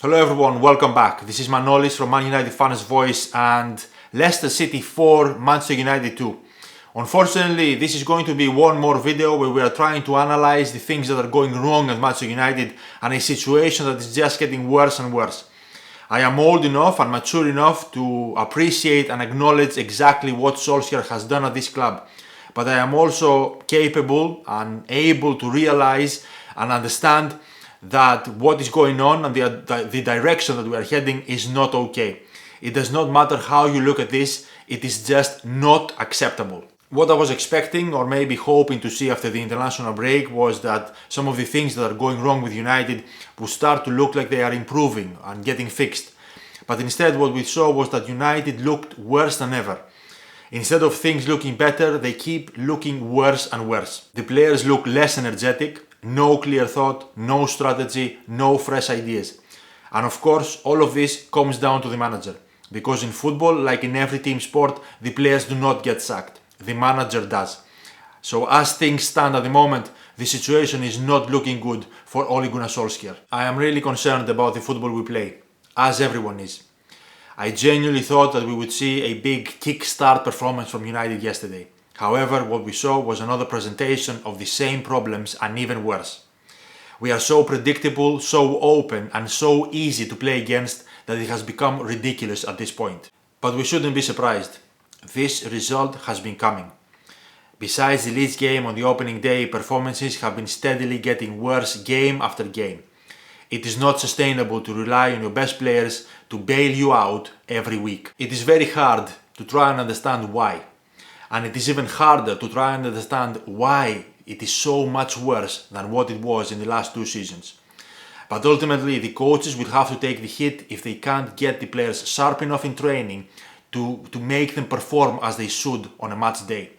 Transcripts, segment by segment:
Hello everyone, welcome back. This is 𝗦𝗡𝗏 from Man United Fans Voice and Leicester City 4, Manchester United 2. Unfortunately, this is going to be one more video where we are trying to analyze the things that are going wrong at Manchester United and a situation that is just getting worse and worse. I am old enough and mature enough to appreciate and acknowledge exactly what Solskjaer has done at this club. But I am also capable and able to realize and understand that what is going on and the direction that we are heading is not okay. It does not matter how you look at this, it is just not acceptable. What I was expecting or maybe hoping to see after the international break was that some of the things that are going wrong with United would start to look like they are improving and getting fixed. But instead what we saw was that United looked worse than ever. Instead of things looking better, they keep looking worse and worse. The players look less energetic, no clear thought, no strategy, no fresh ideas. And of course, all of this comes down to the manager. Because in football, like in every team sport, the players do not get sacked. The manager does. So as things stand at the moment, the situation is not looking good for Ole Gunnar Solskjaer. I am really concerned about the football we play, as everyone is. I genuinely thought that we would see a big kick-start performance from United yesterday. However, what we saw was another presentation of the same problems and even worse. We are so predictable, so open and so easy to play against that it has become ridiculous at this point. But we shouldn't be surprised. This result has been coming. Besides the Leeds game on the opening day, performances have been steadily getting worse game after game. It is not sustainable to rely on your best players to bail you out every week. It is very hard to try and understand why. And it is even harder to try and understand why it is so much worse than what it was in the last two seasons. But ultimately, the coaches will have to take the hit if they can't get the players sharp enough in training to make them perform as they should on a match day.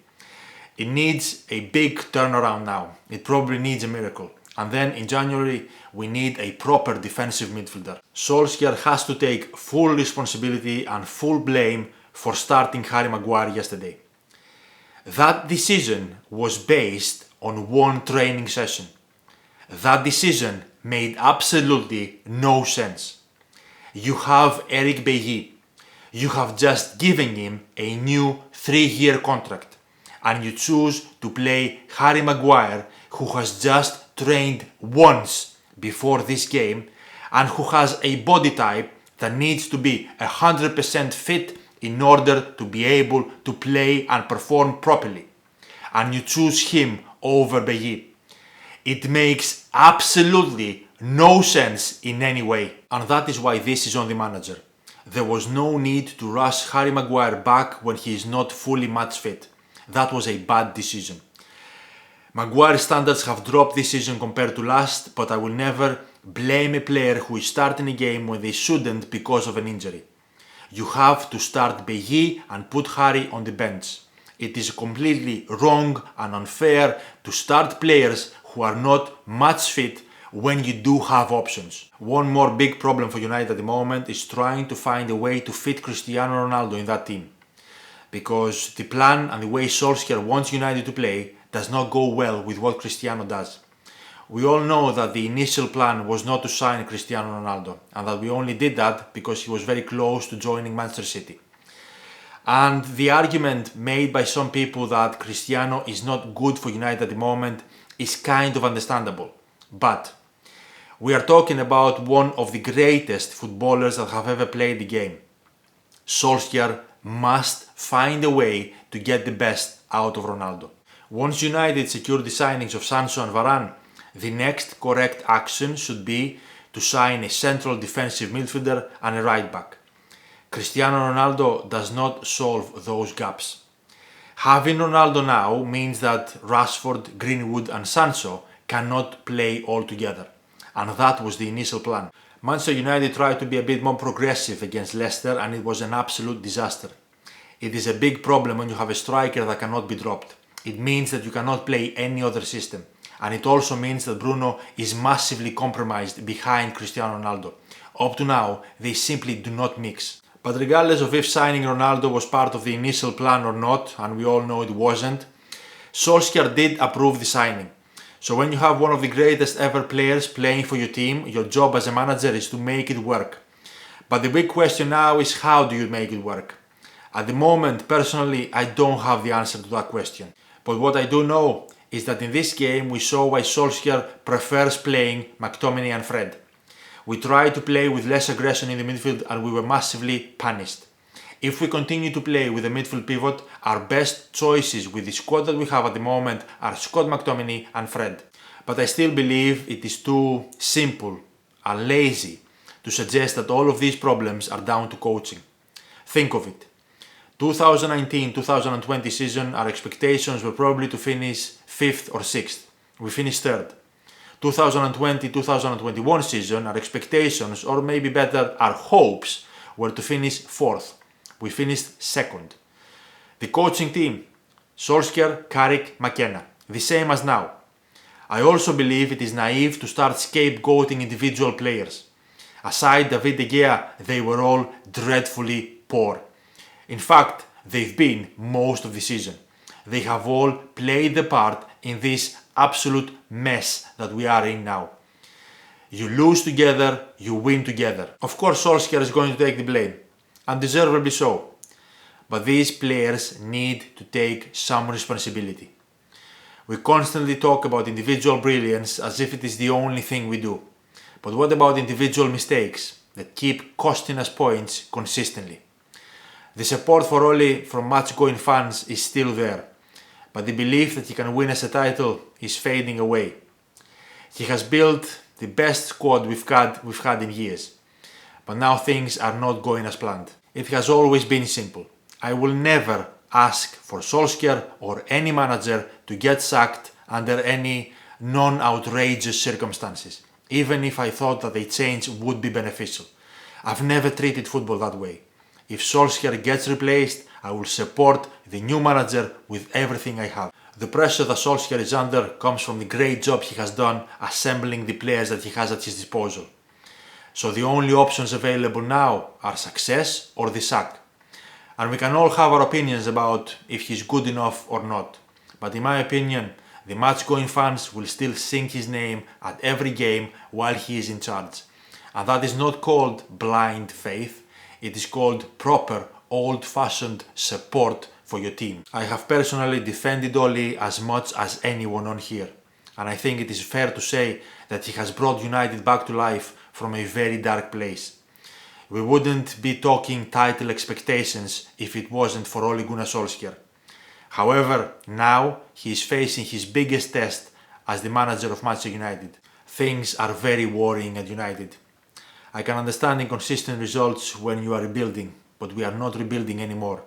It needs a big turnaround now. It probably needs a miracle. And then in January, we need a proper defensive midfielder. Solskjaer has to take full responsibility and full blame for starting 𝗟𝗡𝗏 yesterday. That decision was based on one training session. That decision made absolutely no sense. You have 𝗟𝗡𝗏𝗏𝗜. You have just given him a new 3-year contract. And you choose to play 𝗟𝗏𝗏, who has just trained once before this game and who has a body type that needs to be 100% fit in order to be able to play and perform properly. And you choose him over 𝗏𝗏𝗏𝗏𝗏. It makes absolutely no sense in any way. And that is why this is on the manager. There was no need to rush 𝗟𝗏𝗏𝗏 back when he is not fully match fit. That was a bad decision. Maguire's standards have dropped this season compared to last, but I will never blame a player who is starting a game when they shouldn't because of an injury. You have to start 𝗏𝗏𝗏𝗏 and put Harry on the bench. It is completely wrong and unfair to start players who are not match fit when you do have options. One more big problem for United at the moment is trying to find a way to fit Cristiano Ronaldo in that team. Because the plan and the way Solskjaer wants United to play does not go well with what Cristiano does. We all know that the initial plan was not to sign Cristiano Ronaldo and that we only did that because he was very close to joining Manchester City. And the argument made by some people that Cristiano is not good for United at the moment is kind of understandable. But we are talking about one of the greatest footballers that have ever played the game. Solskjaer must find a way to get the best out of Ronaldo. Once United secured the signings of Sancho and Varane, the next correct action should be to sign a central defensive midfielder and a right back. Cristiano Ronaldo does not solve those gaps. Having Ronaldo now means that Rashford, Greenwood and Sancho cannot play all together. And that was the initial plan. Manchester United tried to be a bit more progressive against Leicester and it was an absolute disaster. It is a big problem when you have a striker that cannot be dropped. It means that you cannot play any other system. And it also means that Bruno is massively compromised behind Cristiano Ronaldo. Up to now, they simply do not mix. But regardless of if signing Ronaldo was part of the initial plan or not, and we all know it wasn't, Solskjaer did approve the signing. So when you have one of the greatest ever players playing for your team, your job as a manager is to make it work. But the big question now is, how do you make it work? At the moment, personally, I don't have the answer to that question. But what I do know is that in this game we saw why Solskjaer prefers playing McTominay and Fred. We tried to play with less aggression in the midfield and we were massively punished. If we continue to play with a midfield pivot, our best choices with the squad that we have at the moment are Scott McTominay and Fred. But I still believe it is too simple and lazy to suggest that all of these problems are down to coaching. Think of it. 2019-2020 season, our expectations were probably to finish 5th or 6th. We finished 3rd. 2020-2021 season, our expectations, or maybe better, our hopes, were to finish 4th. We finished 2nd. The coaching team, Solskjaer, Carrick, McKenna, the same as now. I also believe it is naive to start scapegoating individual players. Aside David De Gea, they were all dreadfully poor. In fact, they've been most of the season. They have all played the part in this absolute mess that we are in now. You lose together, you win together. Of course, Solskjaer is going to take the blame, and deservedly so. But these players need to take some responsibility. We constantly talk about individual brilliance as if it is the only thing we do. But what about individual mistakes that keep costing us points consistently? The support for Ole from 𝗦𝗢𝗖𝗜𝗏 fans is still there, but the belief that he can win us a title is fading away. He has built the best squad we've had in years, but now things are not going as planned. It has always been simple. I will never ask for Solskjaer or any manager to get sacked under any non-outrageous circumstances, even if I thought that a change would be beneficial. I've never treated football that way. If Solskjaer gets replaced, I will support the new manager with everything I have. The pressure that Solskjaer is under comes from the great job he has done assembling the players that he has at his disposal. So the only options available now are success or the sack. And we can all have our opinions about if he's good enough or not. But in my opinion, the 𝗦𝗢𝗖𝗏 fans will still sing his name at every game while he is in charge. And that is not called blind faith. It is called proper, old-fashioned support for your team. I have personally defended Ole as much as anyone on here, and I think it is fair to say that he has brought United back to life from a very dark place. We wouldn't be talking title expectations if it wasn't for Ole Gunnar Solskjaer. However, now he is facing his biggest test as the manager of Manchester United. Things are very worrying at United. I can understand inconsistent results when you are rebuilding, but we are not rebuilding anymore.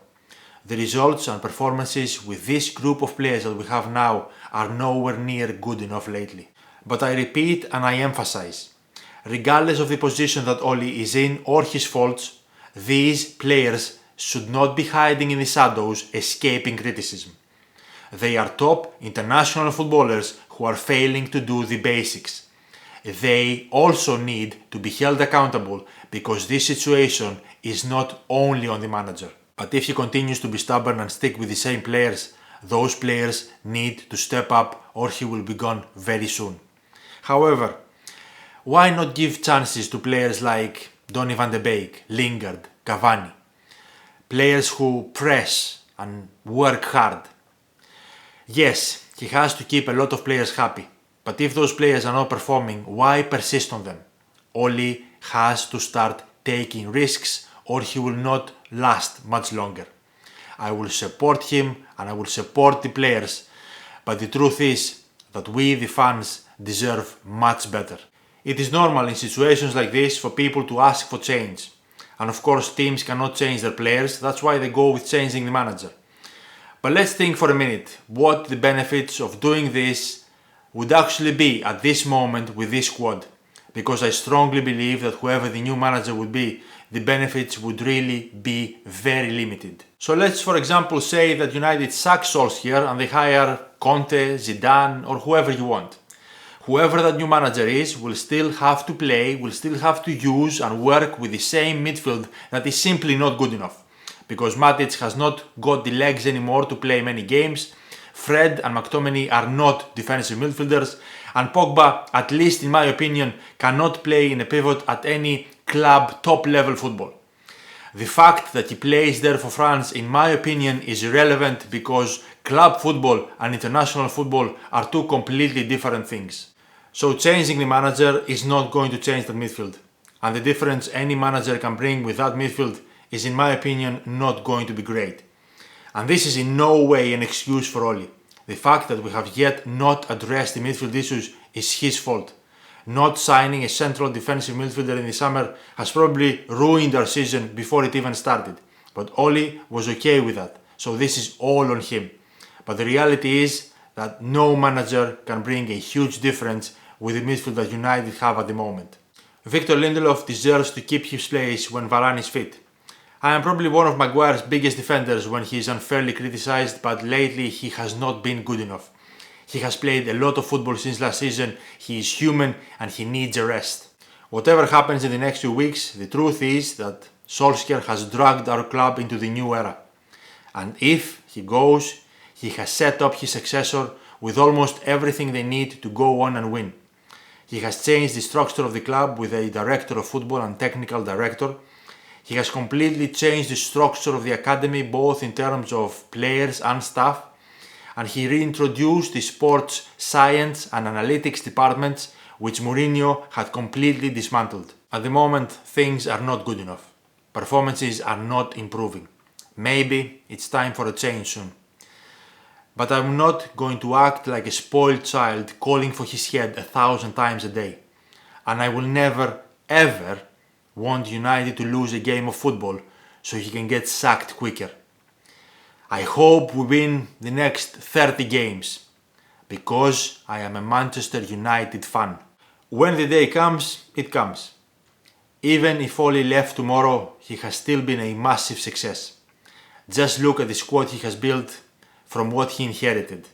The results and performances with this group of players that we have now are nowhere near good enough lately. But I repeat and I emphasize, regardless of the position that Ole is in or his faults, these players should not be hiding in the shadows escaping criticism. They are top international footballers who are failing to do the basics. They also need to be held accountable because this situation is not only on the manager. But if he continues to be stubborn and stick with the same players, those players need to step up or he will be gone very soon. However, why not give chances to players like Donny van de Beek, Lingard, Cavani? Players who press and work hard. Yes, he has to keep a lot of players happy. But if those players are not performing, why persist on them? Ole has to start taking risks or he will not last much longer. I will support him and I will support the players, but the truth is that we, the fans, deserve much better. It is normal in situations like this for people to ask for change. And of course, teams cannot change their players, that's why they go with changing the manager. But let's think for a minute what the benefits of doing this would actually be at this moment with this squad, because I strongly believe that whoever the new manager would be, the benefits would really be very limited. So let's for example say that United sack Solskjaer and they hire Conte, Zidane or whoever you want. Whoever that new manager is will still have to play, will still have to use and work with the same midfield that is simply not good enough. Because Matic has not got the legs anymore to play many games, Fred and McTominay are not defensive midfielders, and Pogba, at least in my opinion, cannot play in a pivot at any club top level football. The fact that he plays there for France, in my opinion, is irrelevant because club football and international football are two completely different things. So changing the manager is not going to change that midfield. And the difference any manager can bring with that midfield is, in my opinion, not going to be great. And this is in no way an excuse for Ole. The fact that we have yet not addressed the midfield issues is his fault. Not signing a central defensive midfielder in the summer has probably ruined our season before it even started. But Ole was okay with that, so this is all on him. But the reality is that no manager can bring a huge difference with the midfield that United have at the moment. Victor Lindelof deserves to keep his place when Varane is fit. I am probably one of Maguire's biggest defenders when he is unfairly criticised, but lately he has not been good enough. He has played a lot of football since last season, he is human and he needs a rest. Whatever happens in the next 2 weeks, the truth is that Solskjaer has dragged our club into the new era. And if he goes, he has set up his successor with almost everything they need to go on and win. He has changed the structure of the club with a director of football and technical director. He has completely changed the structure of the academy, both in terms of players and staff. And he reintroduced the sports science and analytics departments, which Mourinho had completely dismantled. At the moment, things are not good enough. Performances are not improving. Maybe it's time for a change soon. But I'm not going to act like a spoiled child calling for his head 1,000 times a day. And I will never, ever want United to lose a game of football so he can get sacked quicker. I hope we win the next 30 games because I am a Manchester United fan. When the day comes, it comes. Even if Ole left tomorrow, he has still been a massive success. Just look at the squad he has built from what he inherited.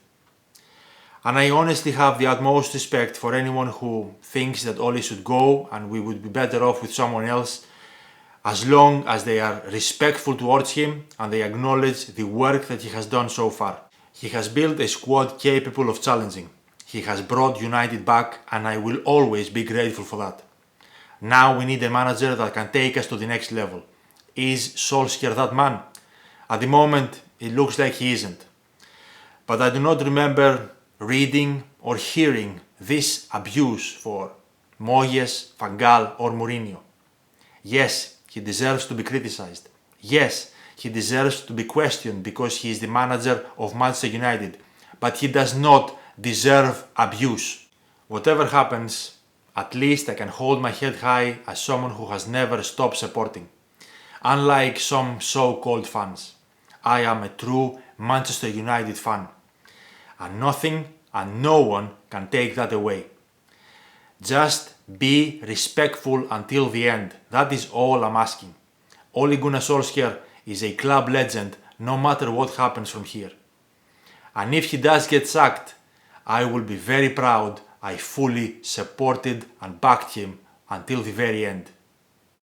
And I honestly have the utmost respect for anyone who thinks that Ole should go and we would be better off with someone else, as long as they are respectful towards him and they acknowledge the work that he has done so far. He has built a squad capable of challenging. He has brought United back and I will always be grateful for that. Now we need a manager that can take us to the next level. Is Solskjaer that man? At the moment, it looks like he isn't. But I do not remember reading or hearing this abuse for Moyes, Van Gaal or Mourinho. Yes, he deserves to be criticised. Yes, he deserves to be questioned because he is the manager of Manchester United. But he does not deserve abuse. Whatever happens, at least I can hold my head high as someone who has never stopped supporting. Unlike some so-called fans, I am a true Manchester United fan. And nothing and no one can take that away. Just be respectful until the end. That is all I'm asking. Ole Gunnar Solskjaer is a club legend no matter what happens from here. And if he does get sacked, I will be very proud I fully supported and backed him until the very end.